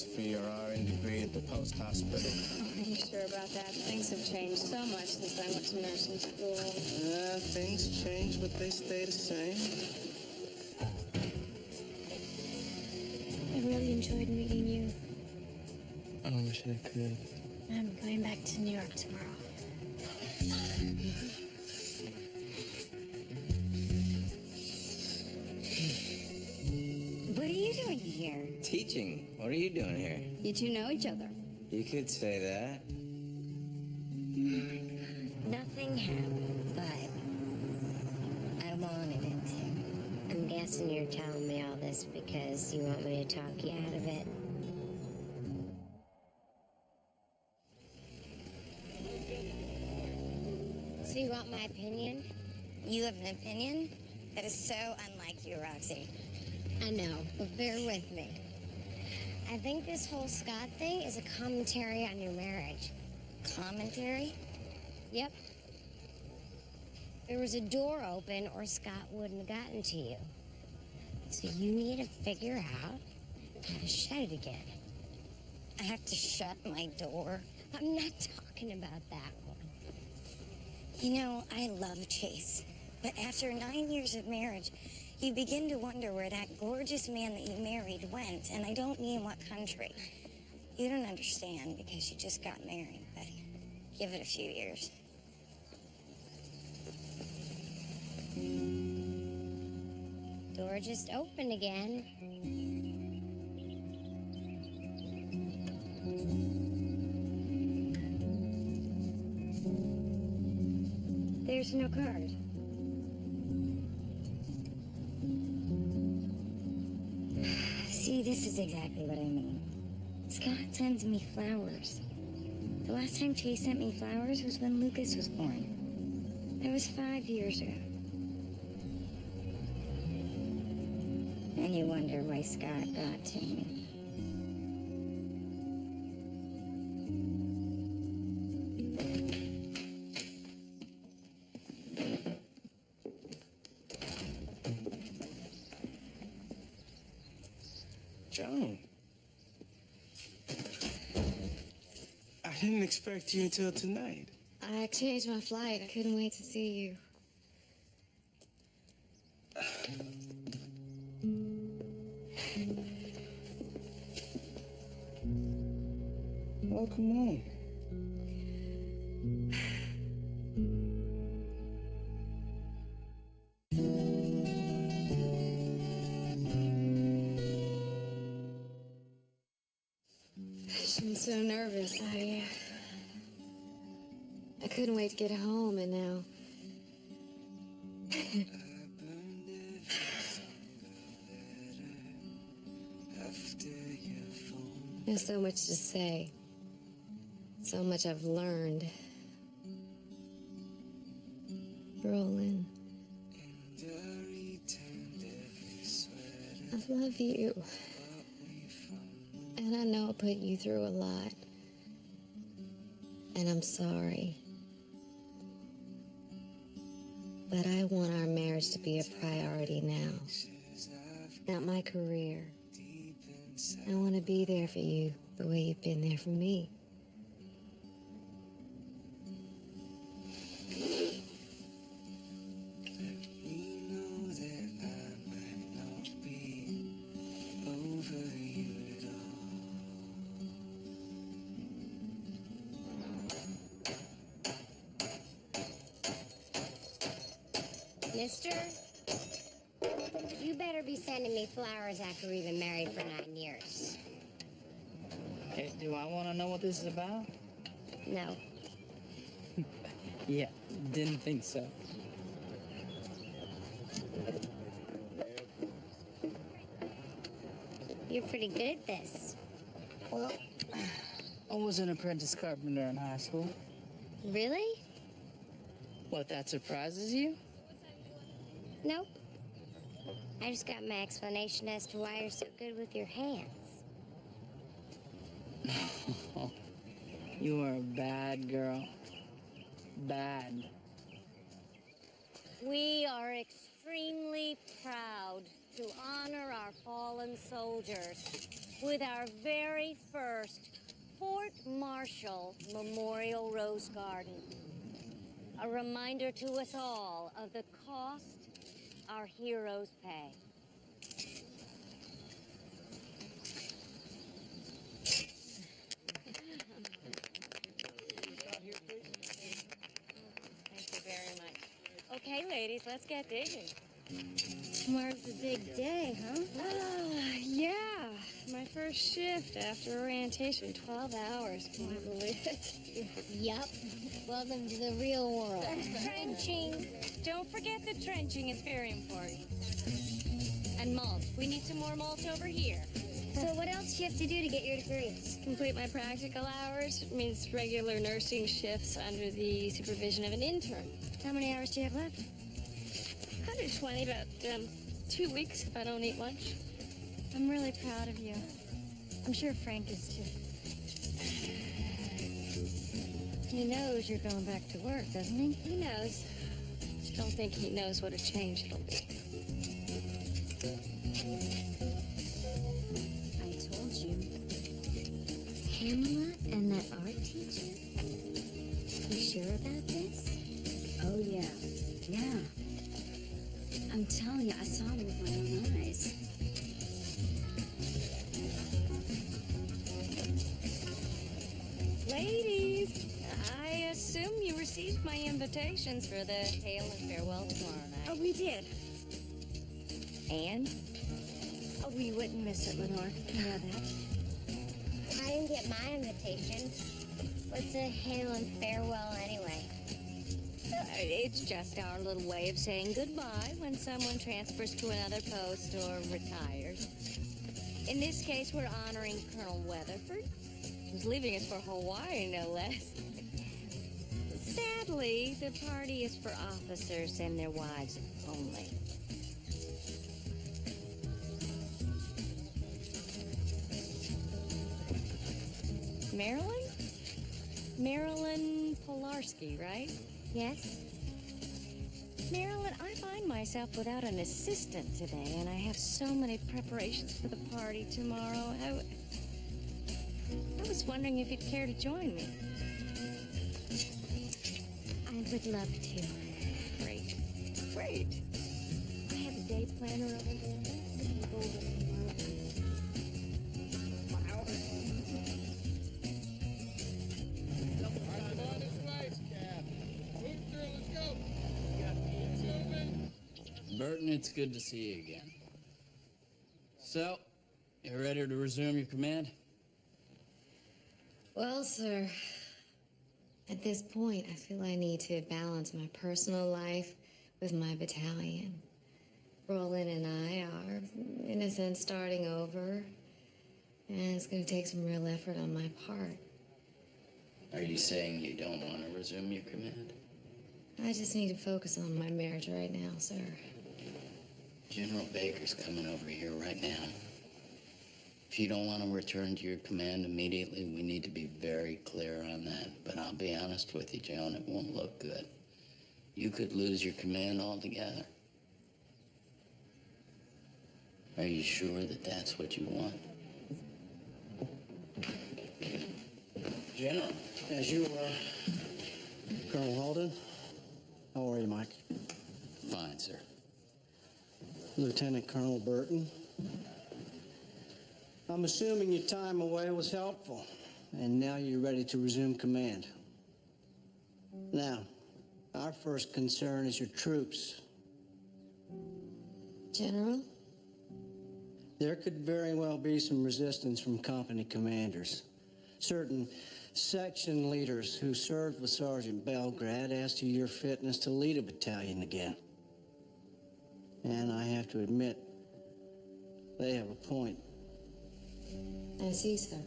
$100 for your RN degree at the post hospital. Are you sure about that? Things have changed so much since I went to nursing school. Things change, but they stay the same. I really enjoyed meeting you. I wish I could. I'm going back to New York tomorrow. What are you doing here? Teaching. What are you doing here? You two know each other. You could say that. Nothing happened, but I wanted it to. I'm guessing you're telling me all this because you want me to talk you out of it. So you want my opinion? You have an opinion? That is so unlike you, Roxy. I know, but bear with me. I think this whole Scott thing is a commentary on your marriage. Commentary? Yep. There was a door open or Scott wouldn't have gotten to you. So you need to figure out how to shut it again. I have to shut my door? I'm not talking about that one. You know, I love Chase. But after 9 years of marriage, you begin to wonder where that gorgeous man that you married went, and I don't mean what country. You don't understand because you just got married, but give it a few years. Door just opened again. There's no card. See, this is exactly what I mean. Scott sends me flowers. The last time Chase sent me flowers was when Lucas was born. That was 5 years ago. And you wonder why Scott got to me. Joan. I didn't expect you until tonight. I changed my flight. I couldn't wait to see you. Oh, come on. I'm so nervous. I couldn't wait to get home, and now... There's so much to say. So much I've learned. Roland, I love you. And I know I put you through a lot. And I'm sorry. But I want our marriage to be a priority now. Not my career. I want to be there for you the way you've been there for me. Mister, you better be sending me flowers after we've been married for 9 years. Hey, do I want to know what this is about? No. Yeah, didn't think so. You're pretty good at this. Well, I was an apprentice carpenter in high school. Really? What, that surprises you? Nope. I just got my explanation as to why you're so good with your hands. You are a bad girl. Bad. We are extremely proud to honor our fallen soldiers. with our very first Fort Marshall Memorial Rose Garden. A reminder to us all of the cost our heroes pay. Thank you very much. Okay, ladies, let's get digging. Tomorrow's the big day, huh? Yeah, my first shift after orientation, 12 hours. Can you believe it? Yup. Welcome to the real world. Trenching. Don't forget the trenching. It's very important. And mulch. We need some more mulch over here. So what else do you have to do to get your degree? Complete my practical hours. It means regular nursing shifts under the supervision of an intern. How many hours do you have left? 120, about 2 weeks if I don't eat lunch. I'm really proud of you. I'm sure Frank is too. He knows you're going back to work, doesn't he? He knows. Just don't think he knows what a change it'll be. I told you. Pamela and that art teacher? You sure about this? Oh, yeah. Yeah. I'm telling you, I saw him with my own eyes. Ladies, I assume you received my invitations for the hail and farewell tomorrow night. Oh, we did. And? Oh, we wouldn't miss it, Lenore. You know that. I didn't get my invitation. What's a hail and farewell anyway? It's just our little way of saying goodbye when someone transfers to another post or retires. In this case, we're honoring Colonel Weatherford, who's leaving us for Hawaii, no less. Sadly, the party is for officers and their wives only. Marilyn? Marilyn Polarski, right? Yes? Marilyn, I find myself without an assistant today, and I have so many preparations for the party tomorrow. I was wondering if you'd care to join me. I would love to. Great. Great. I have a day planner over there. We can go over it tomorrow. Wow. Burton, it's good to see you again. So, you ready to resume your command? Well, sir, at this point, I feel I need to balance my personal life with my battalion. Roland and I are, in a sense, starting over, and it's going to take some real effort on my part. Are you saying you don't want to resume your command? I just need to focus on my marriage right now, sir. General Baker's coming over here right now. If you don't want to return to your command immediately, we need to be very clear on that. But I'll be honest with you, Joan, it won't look good. You could lose your command altogether. Are you sure that that's what you want? General. As you were, Colonel Halden. How are you, Mike? Fine, sir. Lieutenant Colonel Burton. I'm assuming your time away was helpful, and now you're ready to resume command. Now, our first concern is your troops. General? There could very well be some resistance from company commanders. Certain section leaders who served with Sergeant Belgrad asked you your fitness to lead a battalion again. And I have to admit, they have a point. I see, sir.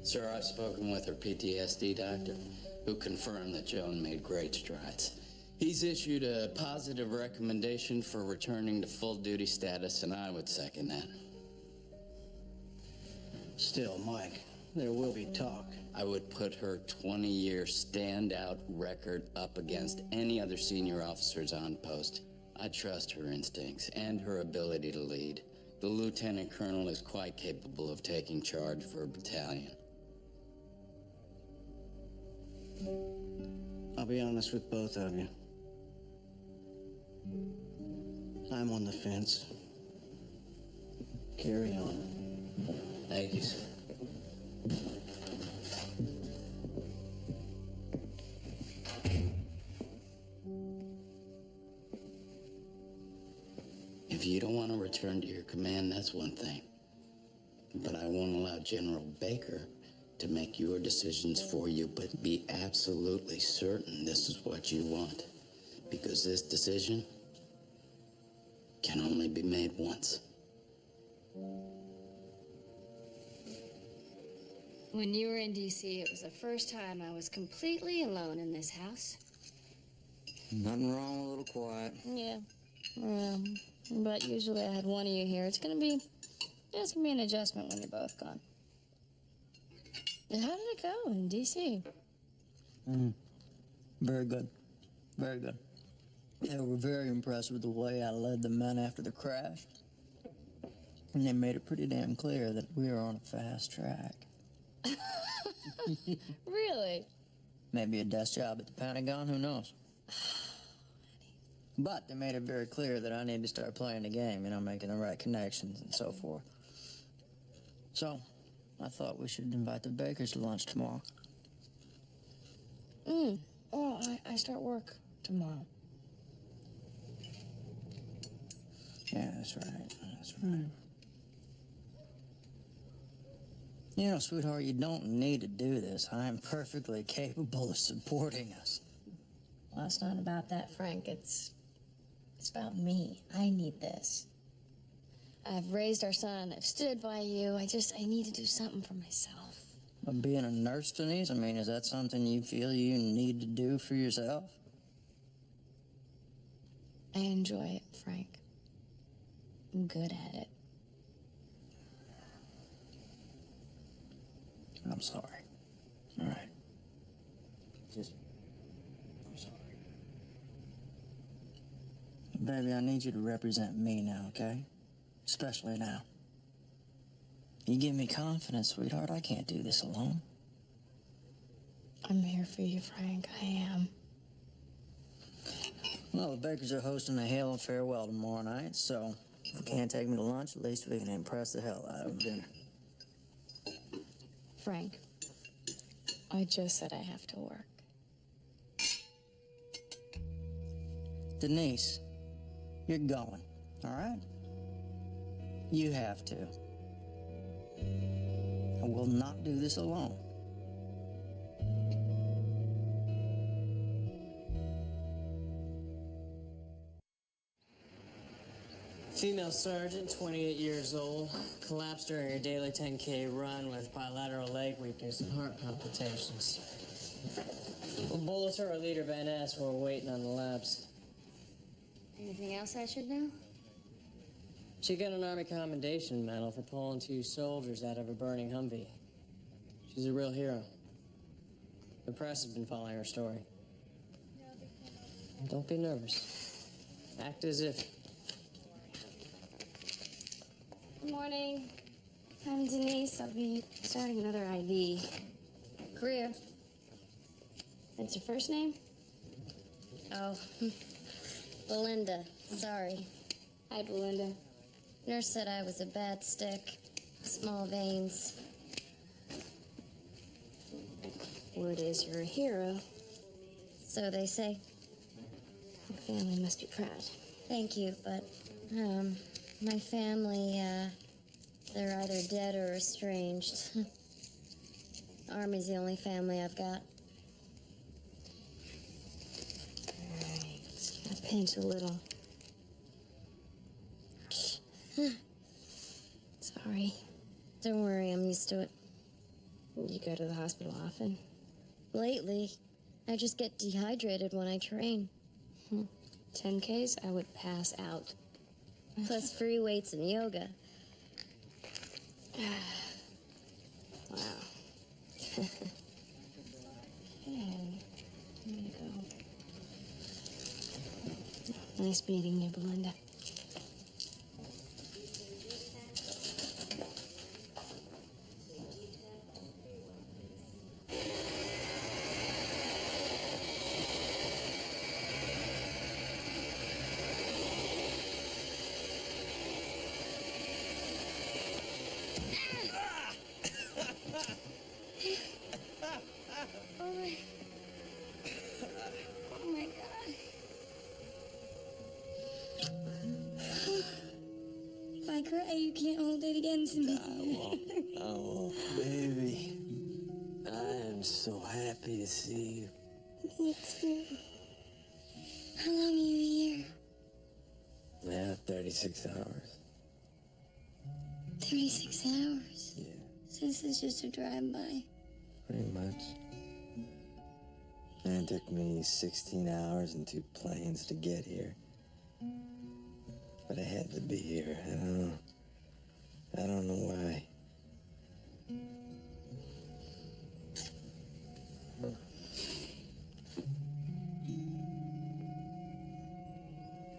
Sir, I've spoken with her PTSD doctor, who confirmed that Joan made great strides. He's issued a positive recommendation for returning to full duty status, and I would second that. Still, Mike, there will be talk. I would put her 20-year standout record up against any other senior officers on post. I trust her instincts and her ability to lead. The lieutenant colonel is quite capable of taking charge for a battalion. I'll be honest with both of you. I'm on the fence. Carry on. Ladies. If you don't want to return to your command, that's one thing. But I won't allow General Baker to make your decisions for you, but be absolutely certain this is what you want. Because this decision can only be made once. When you were in D.C., it was the first time I was completely alone in this house. Nothing wrong with a little quiet. Yeah. But usually I had one of you here. It's gonna be an adjustment when you're both gone. How did it go in D.C.? Very good. Very good. They were very impressed with the way I led the men after the crash. And they made it pretty damn clear that we were on a fast track. Really? Maybe a desk job at the Pentagon, who knows? But they made it very clear that I need to start playing the game, making the right connections and so forth. So, I thought we should invite the Bakers to lunch tomorrow. Oh, I start work tomorrow. Yeah, that's right. That's right. Sweetheart, you don't need to do this. I'm perfectly capable of supporting us. Well, it's not about that, Frank. It's about me. I need this. I've raised our son. I've stood by you. I need to do something for myself. But being a nurse, Denise, is that something you feel you need to do for yourself? I enjoy it, Frank. I'm good at it. I'm sorry. All right. I'm sorry. Baby, I need you to represent me now, okay? Especially now. You give me confidence, sweetheart. I can't do this alone. I'm here for you, Frank. I am. Well, the Bakers are hosting a hail and farewell tomorrow night, so if you can't take me to lunch, at least we can impress the hell out of dinner. Frank, I just said I have to work. Denise, you're going, all right? You have to. I will not do this alone. Female sergeant, 28 years old, collapsed during her daily 10K run with bilateral leg weakness and heart palpitations. The bullets to our leader, Van Ness, were waiting on the labs. Anything else I should know? She got an Army Commendation Medal for pulling 2 soldiers out of a burning Humvee. She's a real hero. The press has been following her story. Don't be nervous. Act as if. Good morning. I'm Denise. I'll be starting another IV. Greer. That's your first name? Oh, Belinda. Sorry. Hi, Belinda. Nurse said I was a bad stick. Small veins. Word is you're a hero. So they say. Your family must be proud. Thank you, but, my family, they're either dead or estranged. Army's the only family I've got. Alright. Gotta pinch a little. Sorry. Don't worry, I'm used to it. You go to the hospital often? Lately, I just get dehydrated when I train. 10Ks, I would pass out. Plus free weights and yoga. Wow. I'm gonna go. Nice meeting you, Belinda. I'm so happy to see you. Me too. How long are you here? Yeah, 36 hours. 36 hours? Yeah, So this is just a drive-by. pretty much. And it took me 16 hours and 2 planes to get here. But I had to be here. I don't know why.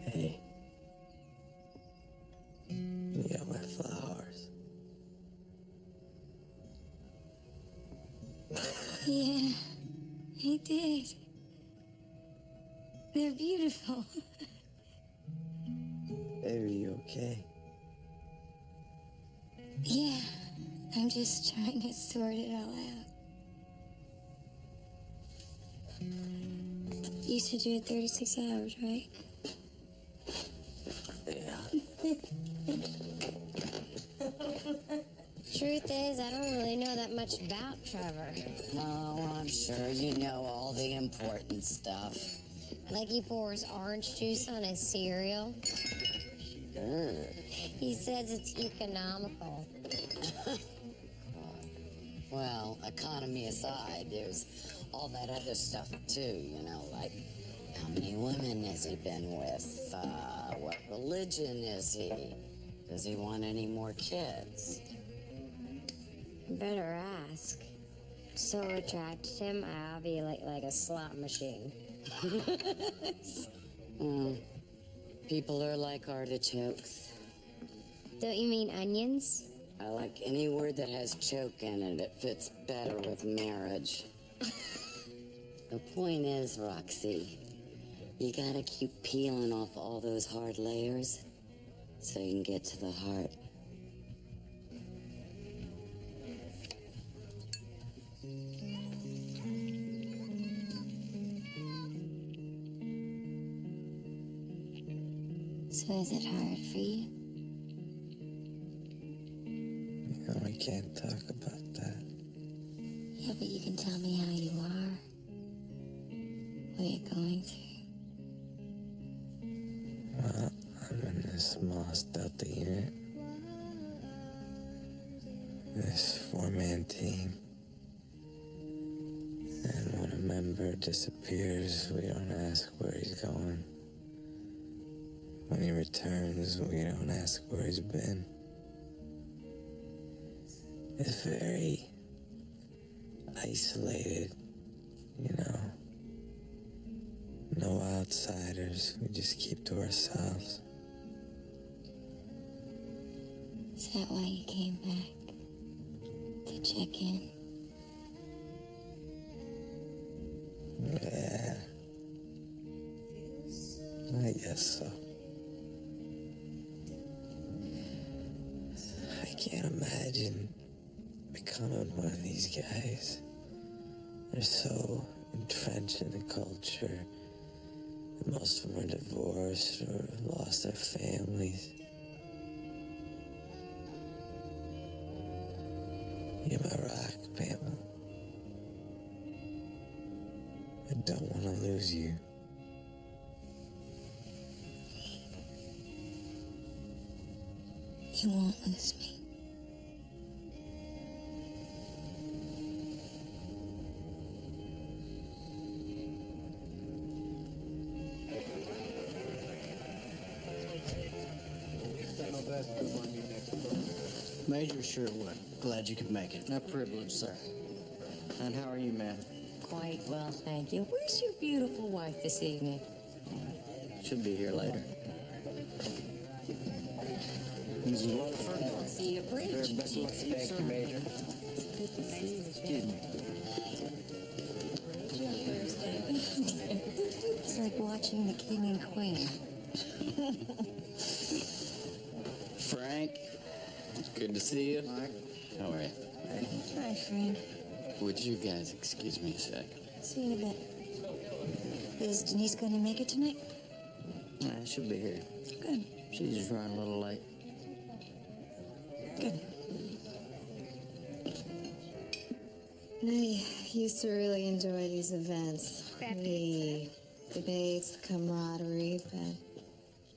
Hey. You got my flowers. Yeah, I did. They're beautiful. Baby, you okay? Yeah, I'm just trying to sort it all out. You said you had 36 hours, right? Yeah. Truth is, I don't really know that much about Trevor. Oh, I'm sure you know all the important stuff. Like he pours orange juice on his cereal. He says it's economical. Well, economy aside, there's all that other stuff too, you know, like how many women has he been with? What religion is he? Does he want any more kids? Better ask. So attracted him, I'll be like a slot machine. People are like artichokes. Don't you mean onions? I like any word that has choke in it. It fits better with marriage. The point is, Roxy, you gotta keep peeling off all those hard layers so you can get to the heart. So is it hard for you? No, I can't talk about that. Yeah, but you can tell me how you are. What you're going through. Well, I'm in this Moss Delta unit. This 4-man team. And when a member disappears, we don't ask where he's going. When he returns, we don't ask where he's been. It's very isolated, you know. No outsiders. We just keep to ourselves. Is that why you came back? To check in? Yeah. I guess so. I can't imagine becoming one of these guys. They're so entrenched in the culture. And most of them are divorced or lost their families. You're my rock, Pamela. I don't want to lose you. You won't lose me. Major Sherwood, glad you could make it. A privilege, sir. And how are you, ma'am? Quite well, thank you. Where's your beautiful wife this evening? Should be here later. Mrs. Rutherford? See you at bridge. Best of luck. Thank you, Major. Good to see you. Excuse me. It's like watching the king and queen. Frank, good to see you. Mike. How are you? Hi, Frank. Would you guys excuse me a sec? See you in a bit. Is Denise going to make it tonight? She'll be here. Good. She's just running a little late. Good. I used to really enjoy these events. The debates, the camaraderie, but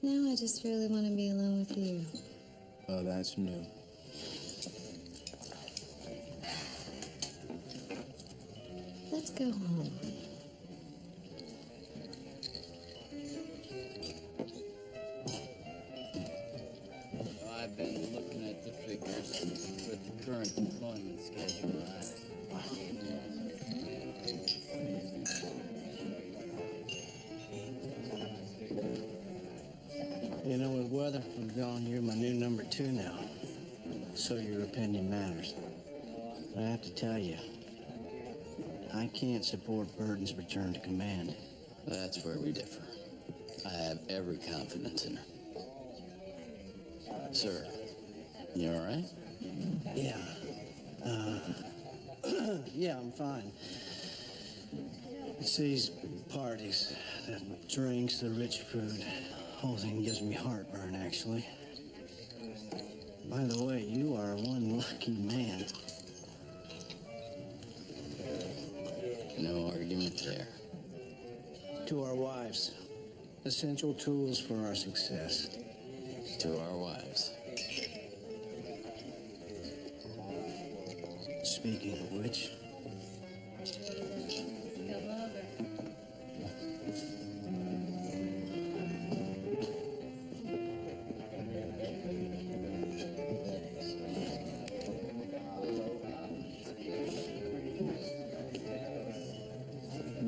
now I just really want to be alone with you. Oh, that's new. Let's go home. I've been looking at the figures with the current employment schedule. You know, with Weatherford gone, you're my new number 2 now. So your opinion matters. But I have to tell you, I can't support Burton's return to command. That's where we differ. I have every confidence in her. Sir, you all right? Yeah. Yeah, I'm fine. It's these parties, the drinks, the rich food. Whole thing gives me heartburn, actually. By the way, you are one lucky man. No argument there. To our wives, essential tools for our success. To our wives. Speaking of which,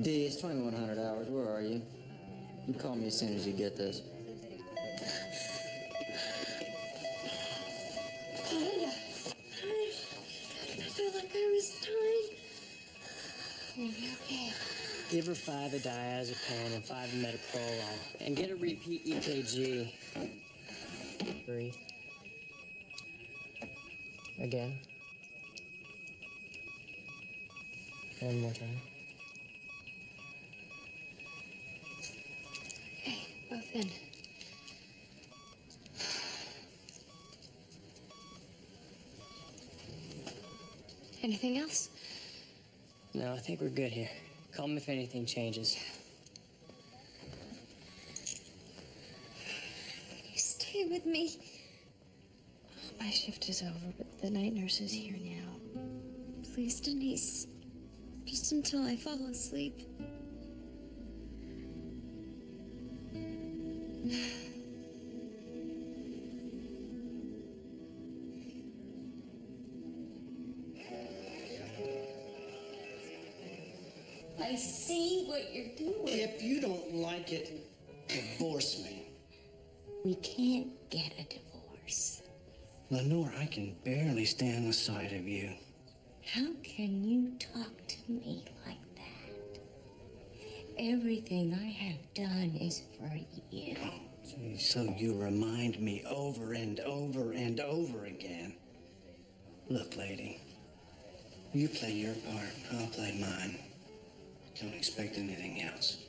D, it's 2100 hours. Where are you? You call me as soon as you get this. I feel like I was dying. You'll be okay. Give her 5 of diazepam and 5 of metoprolol. And get a repeat EKG. Breathe. Again. One more time. Okay, both in. Anything else? No, I think we're good here. Call me if anything changes. You stay with me. My shift is over, but the night nurse is here now. Please, Denise. Just until I fall asleep. I see what you're doing. if you don't like it, divorce me. We can't get a divorce. Lenore, I can barely stand the sight of you. How can you talk to me like that? Everything I have done is for you. Gee, so you remind me over and over and over again. Look, lady, you play your part, I'll play mine. Don't expect anything else.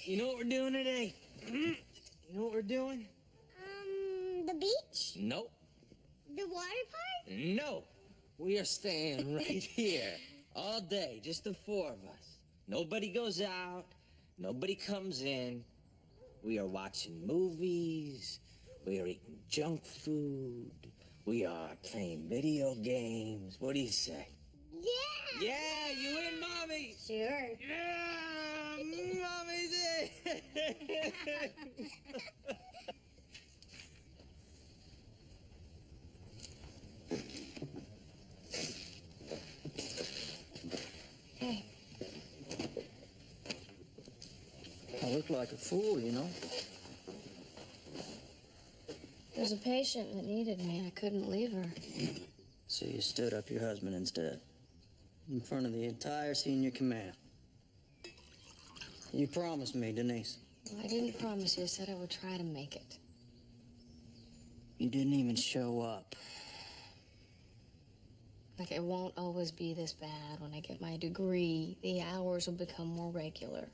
You know what we're doing today? You know what we're doing? The beach? Nope. The water park? No. We are staying right here all day, just the 4 of us. Nobody goes out. Nobody comes in. We are watching movies. We are eating junk food. We are playing video games. What do you say? Yeah! Yeah, you in, Mommy? Sure. Yeah, Mommy's in. Hey, I look like a fool, you know. There's a patient that needed me. I couldn't leave her. So you stood up your husband instead, in front of the entire senior command. You promised me, Denise. Well, I didn't promise you. I said I would try to make it. You didn't even show up. Like, it won't always be this bad. When I get my degree, the hours will become more regular.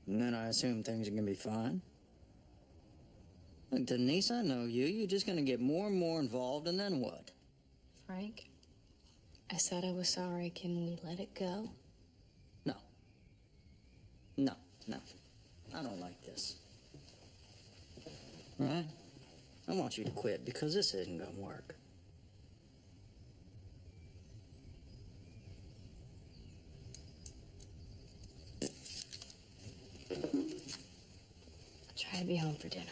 And then I assume things are gonna be fine. Look, Denise, I know you. You're just gonna get more and more involved, and then what? Frank, I said I was sorry. Can we let it go? No. No, no. I don't like this. All right? I want you to quit because this isn't gonna work. I'll try to be home for dinner.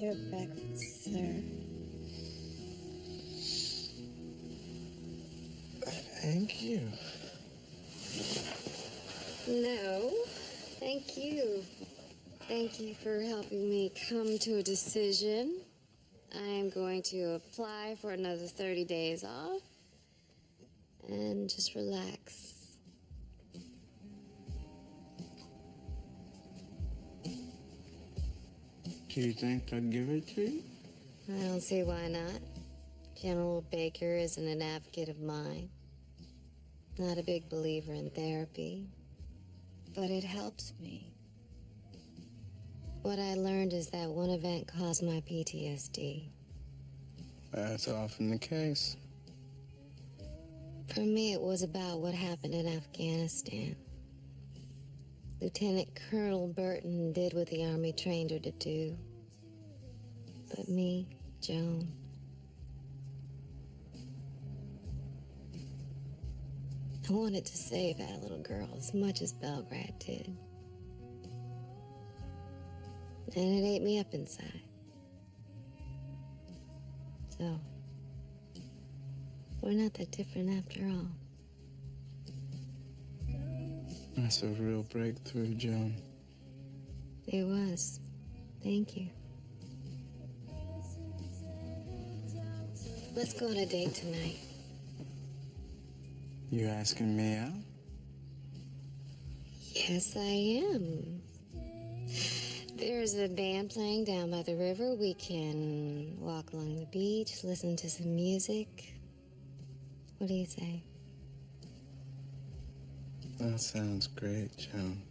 Your breakfast, sir. Thank you. No, thank you. Thank you for helping me come to a decision. I am going to apply for another 30 days off and just relax. Do you think I'd give it to you? I don't see why not. General Baker isn't an advocate of mine. Not a big believer in therapy, but it helps me. What I learned is that one event caused my PTSD. That's often the case. For me, it was about what happened in Afghanistan. Lieutenant Colonel Burton did what the Army trained her to do. But me, Joan, I wanted to save that little girl as much as Belgrade did. And it ate me up inside. So, we're not that different after all. That's a real breakthrough, Joan. It was. Thank you. Let's go on a date tonight. You asking me out? Yes, I am. There's a band playing down by the river. We can walk along the beach, listen to some music. What do you say? That sounds great, Joan.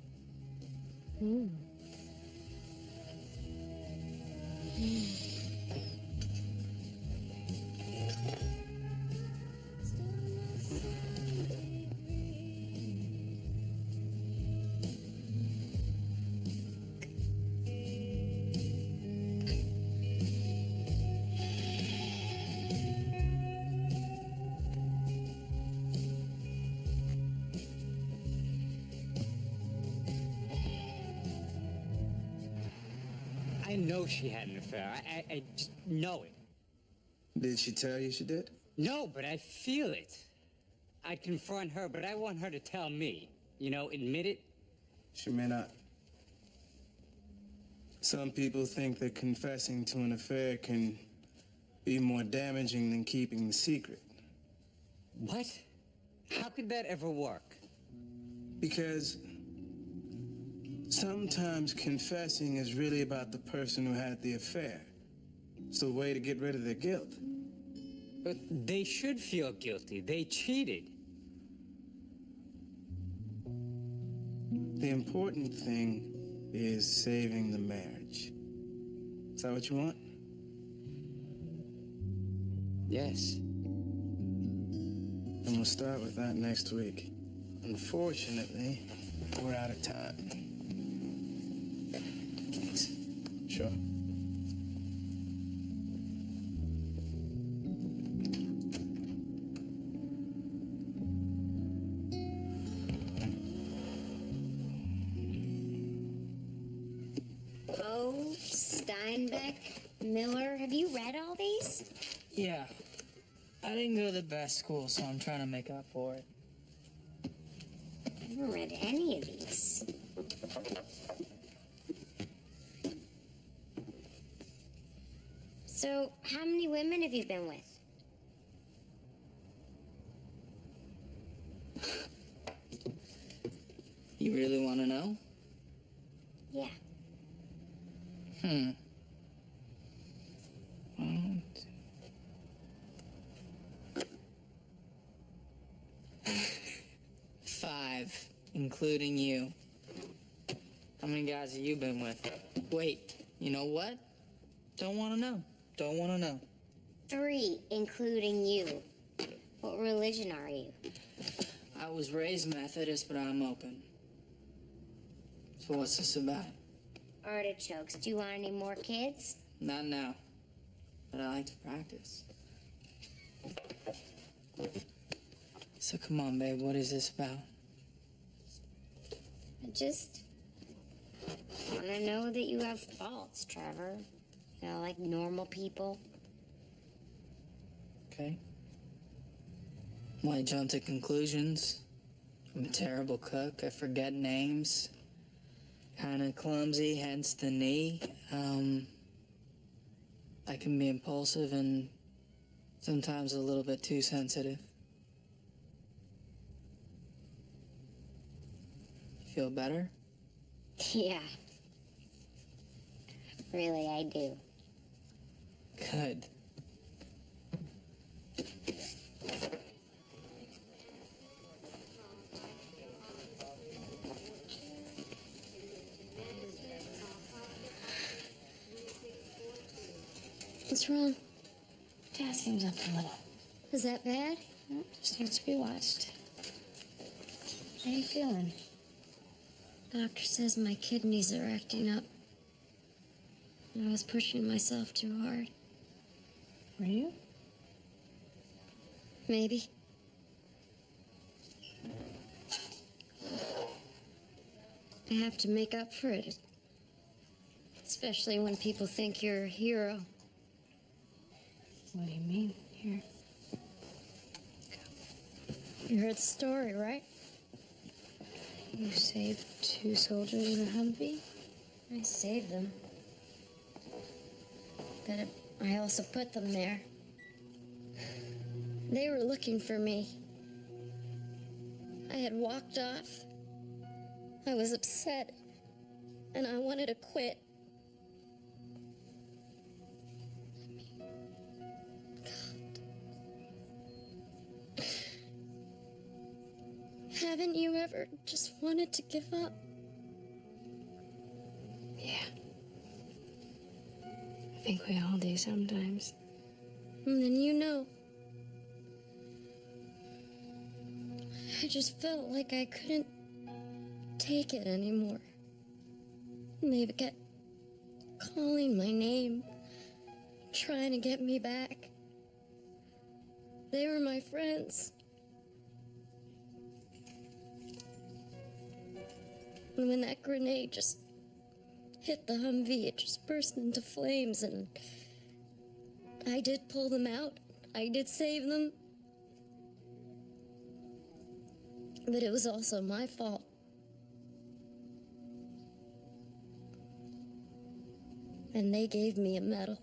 I know she had an affair. I just know it. Did she tell you she did? No, but I feel it. I'd confront her, but I want her to tell me. You know, admit it. She may not. Some people think that confessing to an affair can be more damaging than keeping the secret. What? How could that ever work? Because sometimes confessing is really about the person who had the affair. It's a way to get rid of their guilt. But they should feel guilty. They cheated. The important thing is saving the marriage. Is that what you want? Yes. And we'll start with that next week. Unfortunately, we're out of time. Thanks. Sure. Poe, Steinbeck, Miller. Have you read all these? Yeah. I didn't go to the best school, so I'm trying to make up for it. I haven't read any of these. So, how many women have you been with? You really want to know? Yeah. One, two. 5, including you. How many guys have you been with? Wait, you know what? Don't want to know. Don't want to know. 3, including you. What religion are you? I was raised Methodist, but I'm open. So what's this about? Artichokes. Do you want any more kids? Not now, but I like to practice. So come on, babe, what is this about? I just want to know that you have faults, Trevor. You know, like normal people. Okay. Why jump to conclusions? I'm a terrible cook. I forget names. Kind of clumsy, hence the knee. I can be impulsive and sometimes a little bit too sensitive. Feel better? Yeah. Really, I do. Good. What's wrong? Potassium's up a little. Is that bad? No, just needs to be watched. How you feeling? Doctor says my kidneys are acting up. I was pushing myself too hard. Were you? Maybe. I have to make up for it. Especially when people think you're a hero. What do you mean? Here. You heard the story, right? You saved 2 soldiers in a Humvee? I saved them. But I also put them there. They were looking for me. I had walked off. I was upset. And I wanted to quit. Haven't you ever just wanted to give up? Yeah. I think we all do sometimes. And then you know. I just felt like I couldn't take it anymore. And they kept calling my name, trying to get me back. They were my friends. And when that grenade just hit the Humvee, it just burst into flames, and I did pull them out. I did save them. But it was also my fault. And they gave me a medal.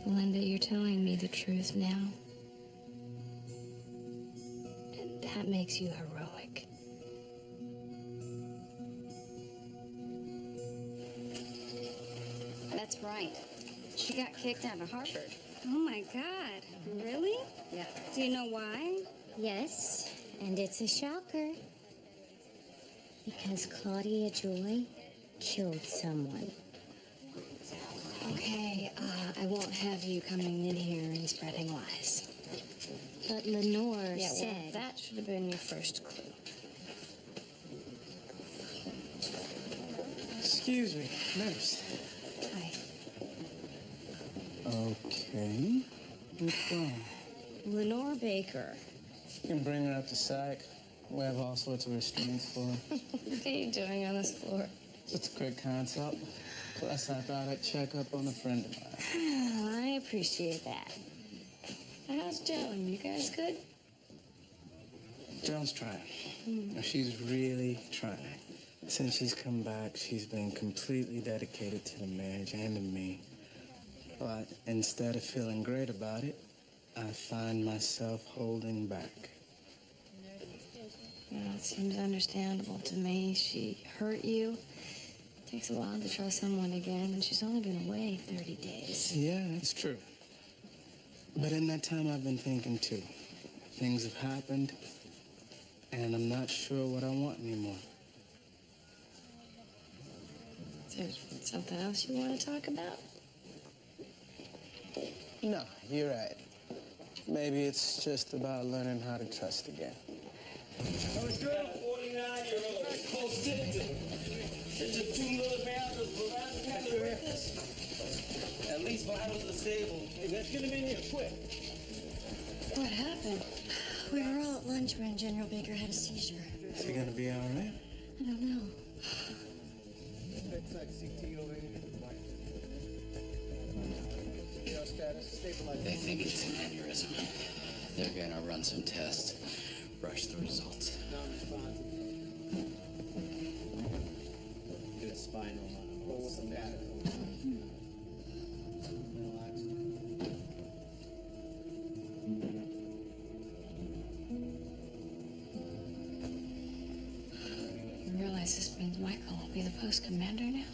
Linda, you're telling me the truth now. And that makes you heroic. That's right. She got kicked out of Harvard. Oh my God. Really? Yeah. Do you know why? Yes, and it's a shocker. Because Claudia Joy killed someone. Okay, I won't have you coming in here and spreading lies. But Lenore Yeah, said... well, that should have been your first clue. Excuse me, nurse. Hi. Okay. What's wrong? Lenore Baker. You can bring her up to psych. We have all sorts of restraints for her. What are you doing on this floor? Just a quick consult. Plus, I thought I'd check up on a friend of mine. I appreciate that. How's Joan? You guys good? Joan's trying. She's really trying. Since she's come back, she's been completely dedicated to the marriage and to me. But instead of feeling great about it, I find myself holding back. Well, it seems understandable to me. She hurt you. It takes a while to trust someone again, and she's only been away 30 days. Yeah, that's true. But in that time, I've been thinking, too. Things have happened, and I'm not sure what I want anymore. Is there something else you want to talk about? No, you're right. Maybe it's just about learning how to trust again. I was good. 49-year-old cold citizen. There's just 2 little houses around the witness. At least vitals are stable. Hey, let's get him in here quick. What happened? We were all at lunch when General Baker had a seizure. Is he gonna be all right? I don't know. They think it's an aneurysm. They're gonna run some tests, rush the results. Good spinal. What's the matter? You realize this means Michael will be the post commander now?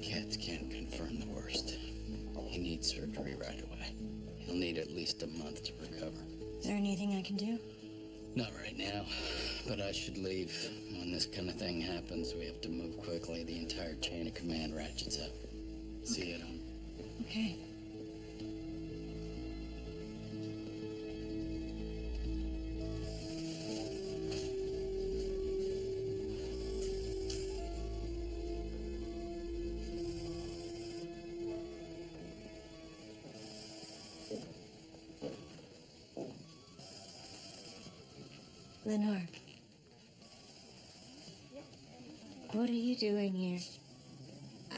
Cats can't confirm the worst. He needs surgery right away. He'll need at least a month to recover. Is there anything I can do? Not right now, but I should leave. When this kind of thing happens, we have to move quickly. The entire chain of command ratchets up. See you at home. Okay. Lenore. What are you doing here?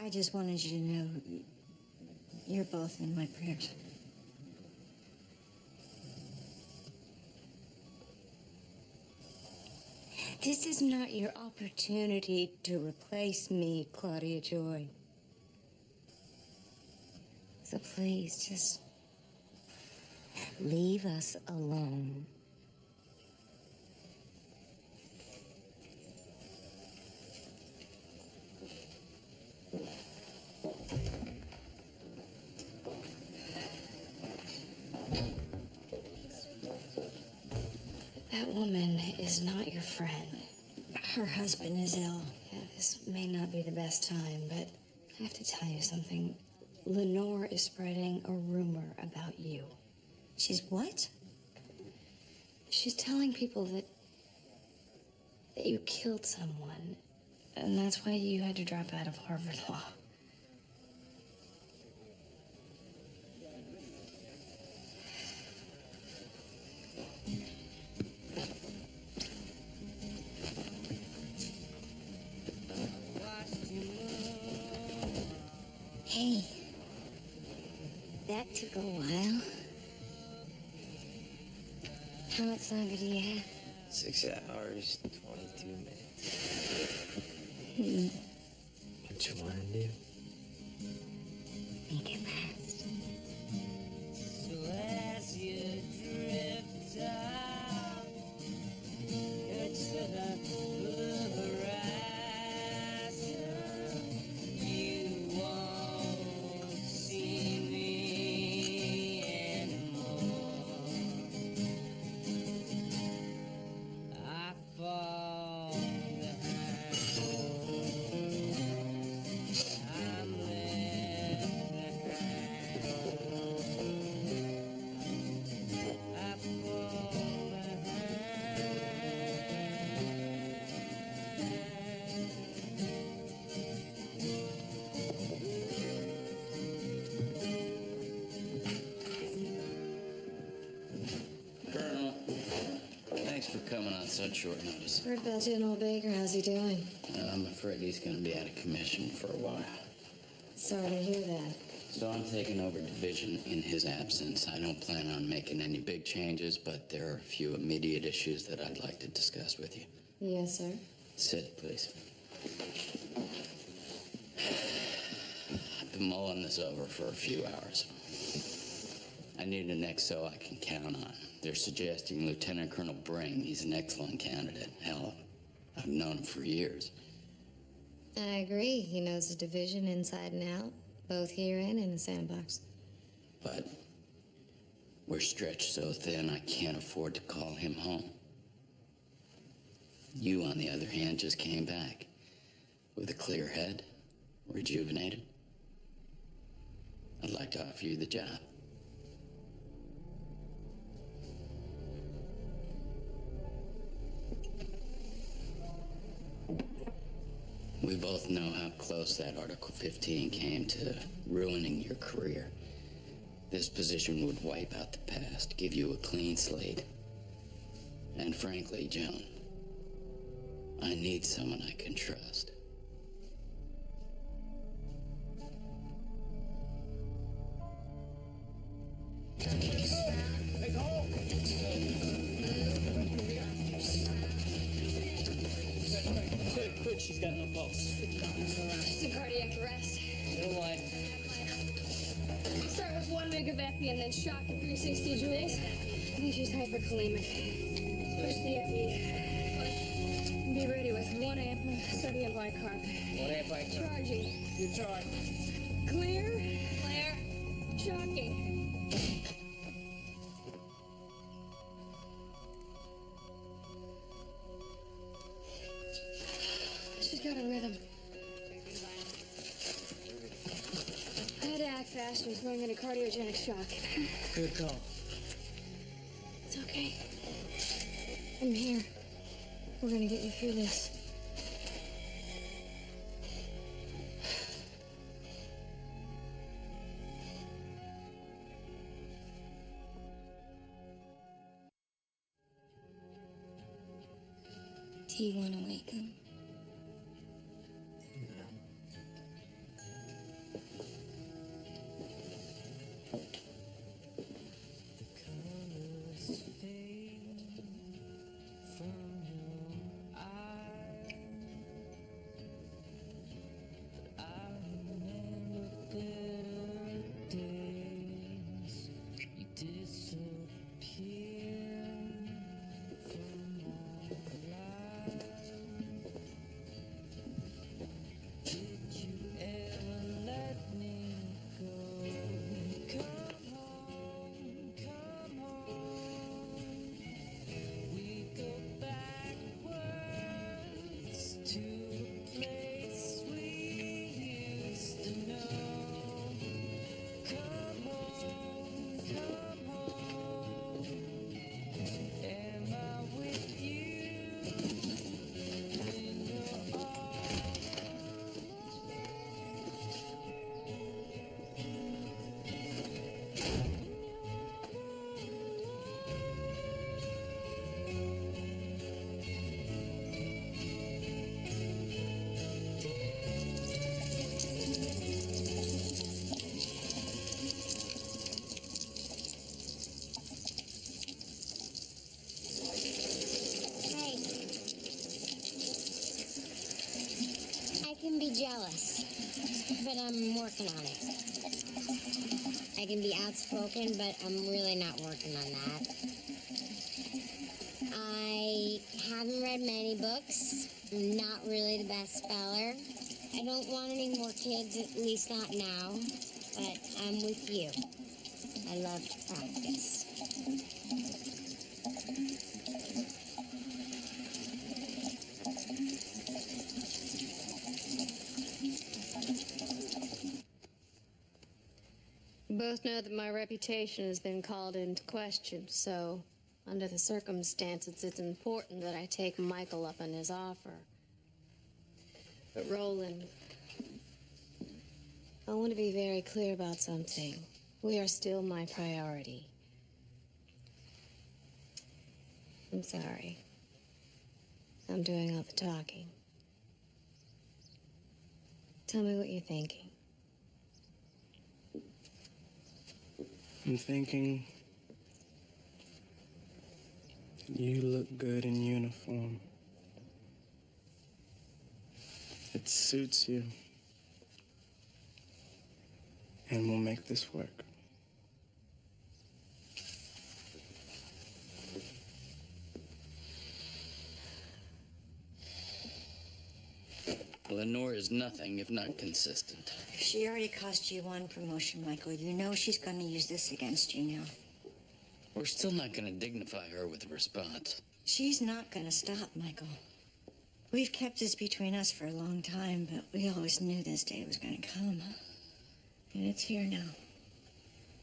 I just wanted you to know you're both in my prayers. This is not your opportunity to replace me, Claudia Joy. So please, just leave us alone. That woman is not your friend. Her husband is ill. Yeah, this may not be the best time, but I have to tell you something. Lenore is spreading a rumor about you. She's what? She's telling people that you killed someone, and that's why you had to drop out of Harvard Law. Hey, that took a while. How much longer do you have? 6 hours, 22 minutes. What you want to do? Make it last. So as you drift out into the horizon, you won't see me anymore. I fall such short notice? Heard about General Baker. How's he doing? I'm afraid he's going to be out of commission for a while. Sorry to hear that. So I'm taking over division in his absence. I don't plan on making any big changes, but there are a few immediate issues that I'd like to discuss with you. Yes, sir. Sit, please. I've been mulling this over for a few hours. I need an XO I can count on. They're suggesting Lieutenant Colonel Bring. He's an excellent candidate. Hell, I've known him for years. I agree. He knows the division inside and out, both here and in the sandbox. But we're stretched so thin I can't afford to call him home. You, on the other hand, just came back with a clear head, rejuvenated. I'd like to offer you the job. We both know how close that Article 15 came to ruining your career. This position would wipe out the past, give you a clean slate. And frankly, Joan, I need someone I can trust. Quick, she's got no pulse. Just a cardiac arrest. No life. Start with 1 meg of epi and then shock at 360 joules. I think she's hyperkalemic. Push the epi. Be ready with 1 amp of sodium bicarb. 1 amp bicarb. Charging. Good charge. Clear. Clear. Shocking. She's got a rhythm. I had to act fast. She was going into cardiogenic shock. Good call. It's okay. I'm here. We're gonna get you through this. Do you want to wake him? Jealous, but I'm working on it. I can be outspoken, but I'm really not working on that. I haven't read many books. I'm not really the best speller. I don't want any more kids, at least not now, but I'm with you. I love to practice. Both know that my reputation has been called into question, so under the circumstances, it's important that I take Michael up on his offer. But Roland, I want to be very clear about something. We are still my priority. I'm sorry. I'm doing all the talking. Tell me what you're thinking. I'm thinking you look good in uniform. It suits you. And we'll make this work. Lenore is nothing if not consistent. She already cost you one promotion, Michael. You know she's going to use this against you now. We're still not going to dignify her with a response. She's not going to stop, Michael. We've kept this between us for a long time, but we always knew this day was going to come. And it's here now.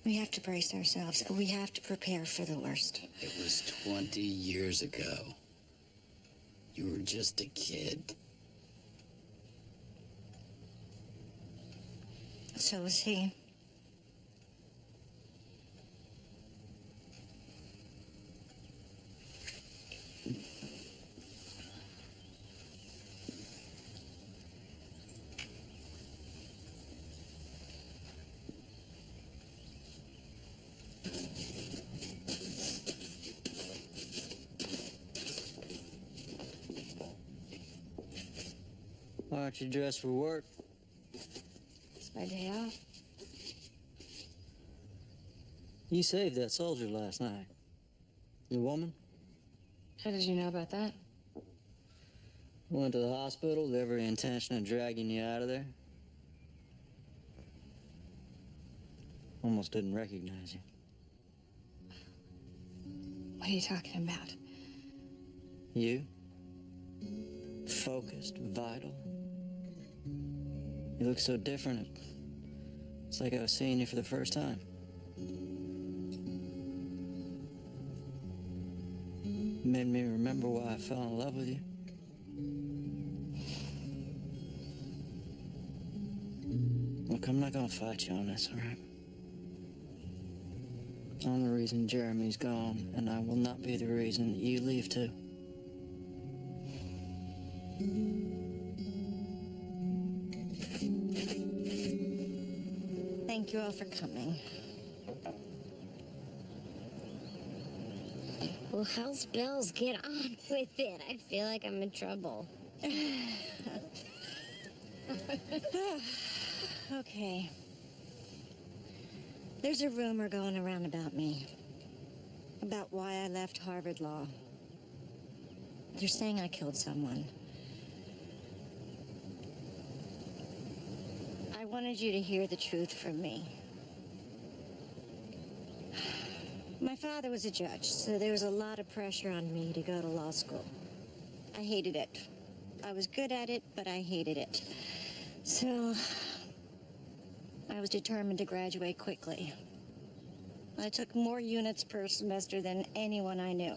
We have to brace ourselves. We have to prepare for the worst. It was 20 years ago. You were just a kid. So is he. Why aren't you dressed for work? It's my day off. You saved that soldier last night. Your woman? How did you know about that? Went to the hospital with every intention of dragging you out of there. Almost didn't recognize you. What are you talking about? You? Focused, vital. You look so different. It's like I was seeing you for the first time. Made me remember why I fell in love with you. Look, I'm not gonna fight you on this, all right? I'm the reason Jeremy's gone, and I will not be the reason that you leave too. Thank you all for coming. Well, how's bells? Get on with it. I feel like I'm in trouble. Okay. There's a rumor going around about me. About why I left Harvard Law. They're saying I killed someone. I wanted you to hear the truth from me. My father was a judge, so there was a lot of pressure on me to go to law school. I hated it. I was good at it, but I hated it. So I was determined to graduate quickly. I took more units per semester than anyone I knew.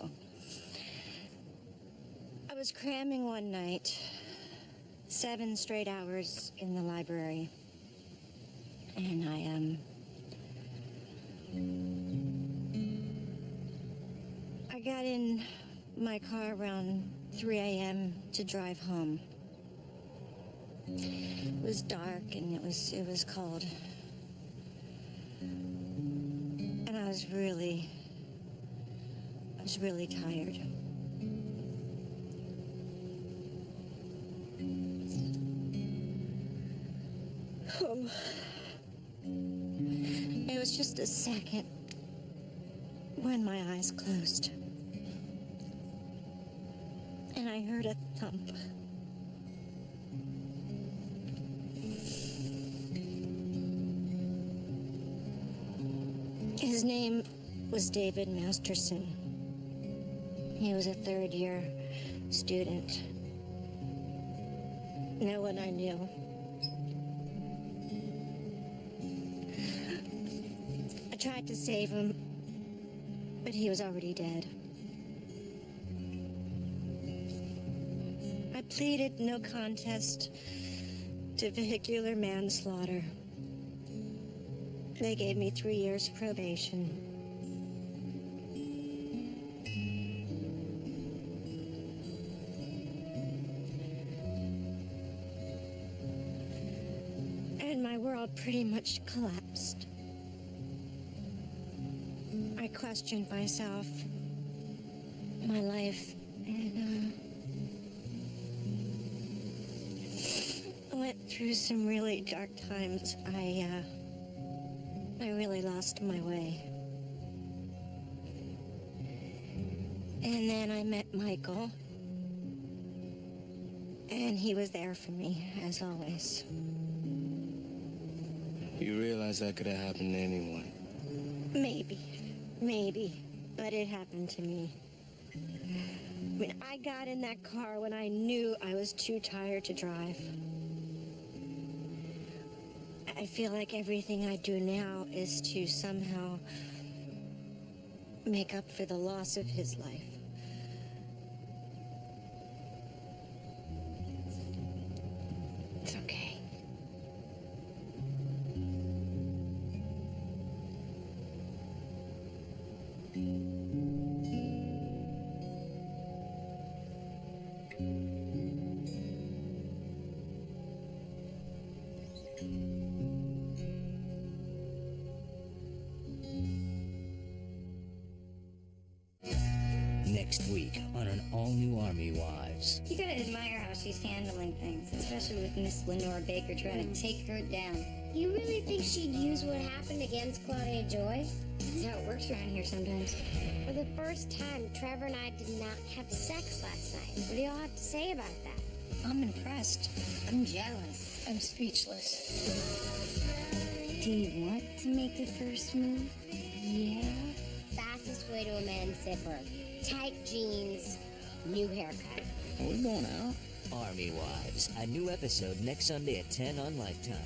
I was cramming one night, 7 straight hours in the library. And I got in my car around 3 a.m. to drive home. It was dark and it was cold. And I was really tired. It was just a second when my eyes closed. And I heard a thump. His name was David Masterson. He was a third-year student. No one I knew. I tried to save him, but he was already dead. I pleaded no contest to vehicular manslaughter. They gave me 3 years probation. and my world pretty much collapsed. I questioned myself, my life, and I went through some really dark times. I really lost my way. And then I met Michael, and he was there for me, as always. You realize that could have happened to anyone. Maybe, but it happened to me. When I got in that car when I knew I was too tired to drive. I feel like everything I do now is to somehow make up for the loss of his life. It's okay. Next week on an all-new Army Wives. You gotta admire how she's handling things, especially with Miss Lenore Baker trying to take her down. You really think she'd use what happened against Claudia Joy? That's how it works around here sometimes. For the first time, Trevor and I did not have sex last night. What do y'all have to say about that? I'm impressed. I'm jealous. I'm speechless. Do you want to make the first move? Yeah. Fastest way to a man's zipper. Tight jeans, new haircut. Are we going out? Army Wives, a new episode next Sunday at 10 on Lifetime.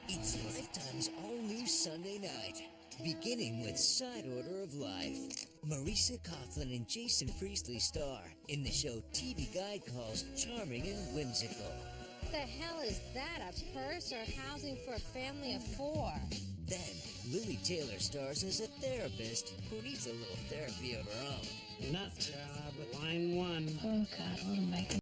It's Lifetime's all-new Sunday night, beginning with Side Order of Life. Marisa Coughlan and Jason Priestley star in the show TV Guide calls charming and whimsical. What the hell is that, a purse or housing for a family of 4? Then, Lily Taylor stars as a therapist who needs a little therapy of her own. Nut job, line 1. Oh, God, what am I